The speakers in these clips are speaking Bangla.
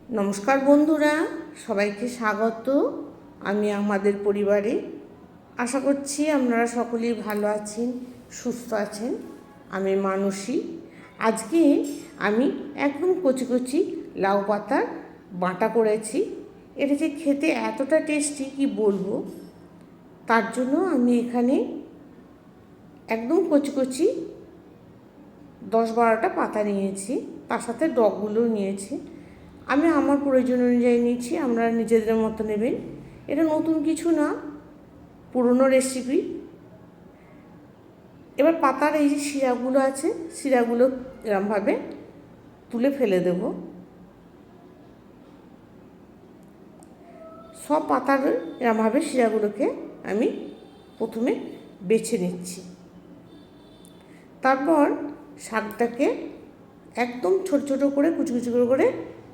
নমস্কার বন্ধুরা, সবাইকে স্বাগত। আমি আমাদের পরিবারে আশা করছি আপনারা সকলেই ভালো আছেন, সুস্থ আছেন। আমি মানসী। আজকে আমি একদম কচি কচি লাউ পাতার বাটা করেছি। এটা যে খেতে এতটা টেস্টি কি বলবো। তার জন্য আমি এখানে একদম কচি কচি 10-12টা পাতা নিয়েছি, তার সাথে ডগগুলোও নিয়েছি। আমি আমার প্রয়োজন অনুযায়ী নিচ্ছি, আপনারা নিজেদের মতো নেবেন। এটা নতুন কিছু না, পুরনো রেসিপি। এবার পাতার এই যে শিরাগুলো আছে, শিরাগুলো এরমভাবে তুলে ফেলে দেব। সব পাতার এরমভাবে শিরাগুলোকে আমি প্রথমে বেছে নিচ্ছি। তারপর শাকটাকে একদম ছোট ছোট করে কুচি কুচি করে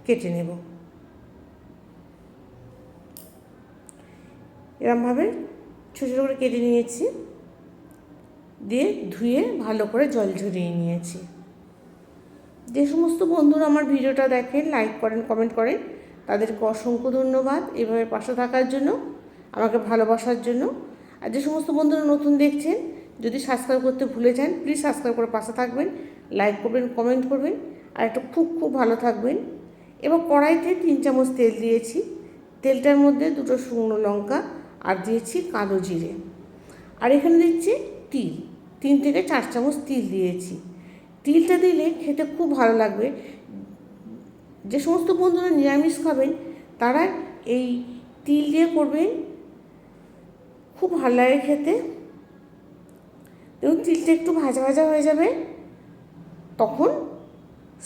কেটে নেব। এরমভাবে ছোটো ছোটো করে কেটে নিয়েছি, দিয়ে ধুয়ে ভালো করে জল ঝরিয়ে নিয়েছি। যে সমস্ত বন্ধুরা আমার ভিডিওটা দেখেন, লাইক করেন, কমেন্ট করেন, তাদেরকে অসংখ্য ধন্যবাদ এভাবে পাশে থাকার জন্য, আমাকে ভালোবাসার জন্য। আর যে সমস্ত বন্ধুরা নতুন দেখছেন, যদি সাবস্ক্রাইব করতে ভুলে যান, প্লিজ সাবস্ক্রাইব করে পাশে থাকবেন, লাইক করবেন, কমেন্ট করবেন, আর একটু খুব ভালো থাকবেন। এবার কড়াইতে 3 চামচ তেল দিয়েছি। তেলটার মধ্যে 2টো শুকনো লঙ্কা আর দিয়েছি কালো জিরে, আর এখানে দিচ্ছি তিল। 3 থেকে 4 চামচ তিল দিয়েছি। তিলটা দিলে খেতে খুব ভালো লাগবে। যে সমস্ত বন্ধুরা নিরামিষ খাবেন তারা এই তিল দিয়ে করবেন, খুব ভালো লাগে খেতে। এবং তিলটা একটু ভাজা ভাজা হয়ে যাবে, তখন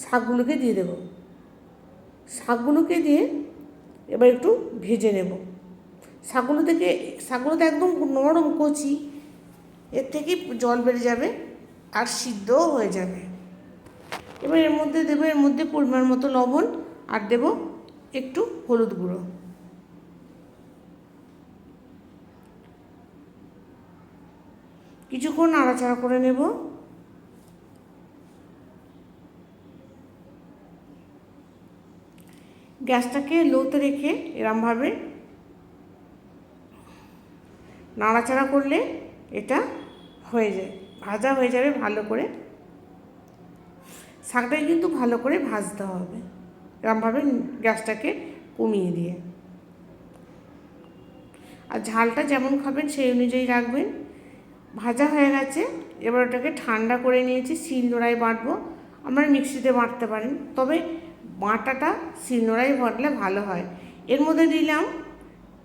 শাকগুলোকে দিয়ে দেব। শাকগুলোকে দিয়ে এবার একটু ভেজে নেব। শাকগুলো তো একদম নরম কচি, এর থেকে জল বেড়ে যাবে আর সিদ্ধও হয়ে যাবে। এবার এর মধ্যে দেবো, এর মধ্যে পরিমাণ মতো লবণ, আর দেব একটু হলুদ গুঁড়ো। কিছুক্ষণ নাড়াচাড়া করে নেব। গ্যাসটাকে লোতে রেখে এরমভাবে নাড়াচাড়া করলে এটা হয়ে যায়, ভাজা হয়ে যাবে ভালো করে। শাকটাকে কিন্তু ভালো করে ভাজতে হবে, এরমভাবে গ্যাসটাকে কমিয়ে দিয়ে। আর ঝালটা যেমন খাবেন সেই অনুযায়ী রাখবেন। ভাজা হয়ে গেছে, এবার ওটাকে ঠান্ডা করে নিয়েছি। শিলনোড়ায় বাটবো, আপনারা মিক্সিতে বাটতে পারেন, তবে বাটাটা শিলনোড়ায় বাটলে ভালো হয়। এর মধ্যে দিলাম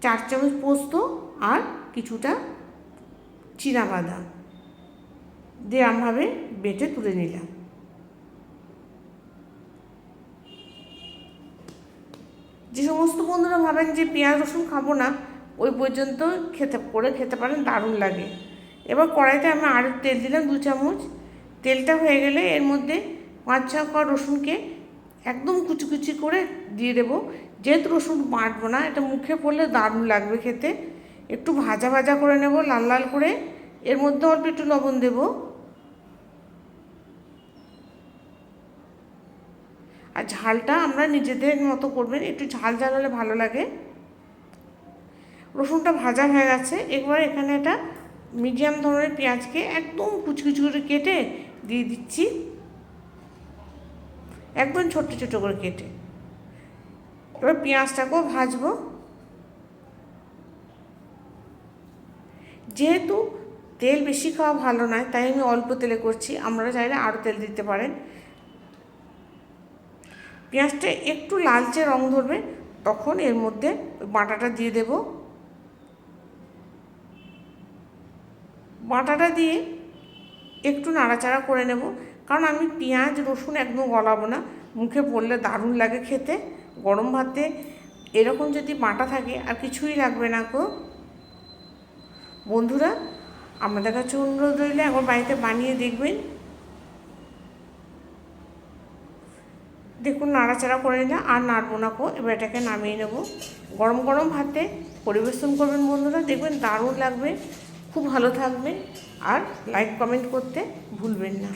4 চামচ পোস্ত আর কিছুটা চিনাবাদাম দিয়ে আমভাবে বেটে তুলে নিলাম। যে সমস্ত বন্ধুরা ভাবেন যে পেঁয়াজ রসুন খাবো না, ওই পর্যন্ত খেতে পারেন, দারুণ লাগে। এবার কড়াইতে আমি আরও তেল দিলাম 2 চামচ। তেলটা হয়ে গেলে এর মধ্যে 5-6 কোয়া রসুনকে একদম কুচি কুচি করে দিয়ে দেবো। যেহেতু রসুন বাটবো না, এটা মুখে পড়লে দারুণ লাগবে খেতে। একটু ভাজা ভাজা করে নেব, লাল লাল করে। এর মধ্যে অল্প একটু লবণ দেব। আর ঝালটা আমরা নিজেদের মতো করবেন, একটু ঝাল ঝাল হলে ভালো লাগে। রসুনটা ভাজা হয়ে গেছে, এবার এখানে একটা মিডিয়াম ধরনের পেঁয়াজকে একদম কুচি কুচি করে কেটে দিয়ে দিচ্ছি, একদম ছোট্ট ছোট করে কেটে। এবার পেঁয়াজটাকেও ভাজবো। যেহেতু তেল বেশি খাওয়া ভালো নয়, তাই আমি অল্প তেলে করছি, আপনারা চাইলে আরও তেল দিতে পারেন। পেঁয়াজটা একটু লালচে রং ধরবে, তখন এর মধ্যে বাটাটা দিয়ে দেব। বাটাটা দিয়ে একটু নাড়াচাড়া করে নেব, কারণ আমি পেঁয়াজ রসুন একদম গলাবো না, মুখে পড়লে দারুণ লাগে খেতে। গরম ভাতে এরকম যদি বাটা থাকে আর কিছুই লাগবে না গো বন্ধুরা। আপনাদের কাছে অনুরোধ রইলে একবার বাড়িতে বানিয়ে দেখবেন। দেখুন নাড়াচাড়া করে নিলাম, আর নাড়বো না গো। এবার এটাকে নামিয়ে নেব। গরম গরম ভাতে পরিবেশন করবেন বন্ধুরা, দেখবেন দারুণ লাগবে, খুব ভালো থাকবে। আর লাইক কমেন্ট করতে ভুলবেন না।